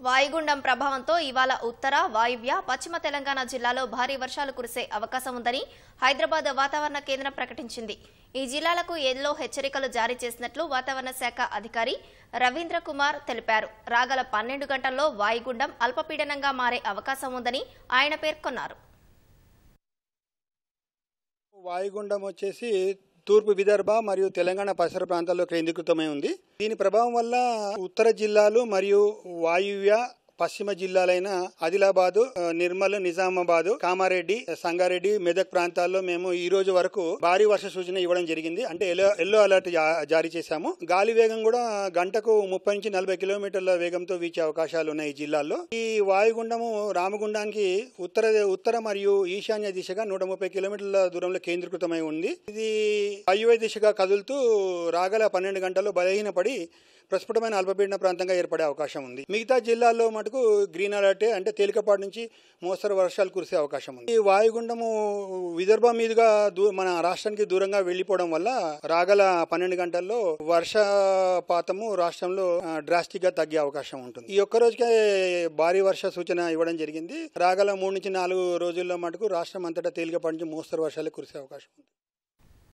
వాయుగుండం ప్రభావంతో ఇవాళ ఉత్తర, వాయువ్య, పశ్చిమ తెలంగాణ జిల్లాలో భారీ వర్షాలు కురిసే అవకాశం ఉందని హైదరాబాద్ వాతావరణ కేంద్రం ప్రకటించింది. ఈ జిల్లాలకు ఎల్లో హెచ్చరికలు జారీ చేసినట్లు వాతావరణ శాఖ అధికారి రవీంద్ర కుమార్ తెలిపారు. రాగల 12 గంటల్లో వాయుగుండం అల్పపీడనంగా మారే అవకాశం ఉందని ఆయన పేర్కొన్నారు. వాయుగుండం వచ్చేసి తూర్పు విదర్భ మరియు తెలంగాణ పరిసర ప్రాంతాల్లో కేంద్రీకృతమై ఉంది. దీని ప్రభావం వల్ల ఉత్తర జిల్లాలు మరియు వాయువ్య పశ్చిమ జిల్లాలైన ఆదిలాబాద్, నిర్మల్, నిజామాబాద్, కామారెడ్డి, సంగారెడ్డి, మెదక్ ప్రాంతాల్లో మేము ఈ రోజు వరకు భారీ వర్ష సూచన ఇవ్వడం జరిగింది. అంటే ఎల్లో అలర్ట్ జారీ చేశాము. గాలి వేగం కూడా గంటకు 30 నుంచి 40 కిలోమీటర్ల వేగంతో వీచే అవకాశాలు ఉన్నాయి ఈ జిల్లాల్లో. ఈ వాయుగుండము రామగుండానికి ఉత్తర మరియు ఈశాన్య దిశగా 130 కిలోమీటర్ల దూరంలో కేంద్రీకృతమై ఉంది. ఇది వాయువ్య దిశగా కదులుతూ రాగల 12 గంటల్లో బలహీనపడి ప్రస్ఫుటమైన అల్పపీడన ప్రాంతంగా ఏర్పడే అవకాశం ఉంది. మిగతా జిల్లాల్లో మటుకు గ్రీన్ అలర్ట్, అంటే తేలికపాటి నుంచి మోస్తరు వర్షాలు కురిసే అవకాశం ఉంది. ఈ వాయుగుండము విదర్భ మీదుగా మన రాష్ట్రానికి దూరంగా వెళ్లిపోవడం వల్ల రాగల 12 గంటల్లో వర్షపాతము రాష్ట్రంలో డ్రాస్టిక్ గా తగ్గే అవకాశం ఉంటుంది. ఈ ఒక్క రోజుకే భారీ వర్ష సూచన ఇవ్వడం జరిగింది. రాగల 3 నుంచి 4 రోజుల్లో మటుకు రాష్ట్రం అంతటా తేలికపాటి నుంచి మోస్తరు వర్షాలు కురిసే అవకాశం ఉంది.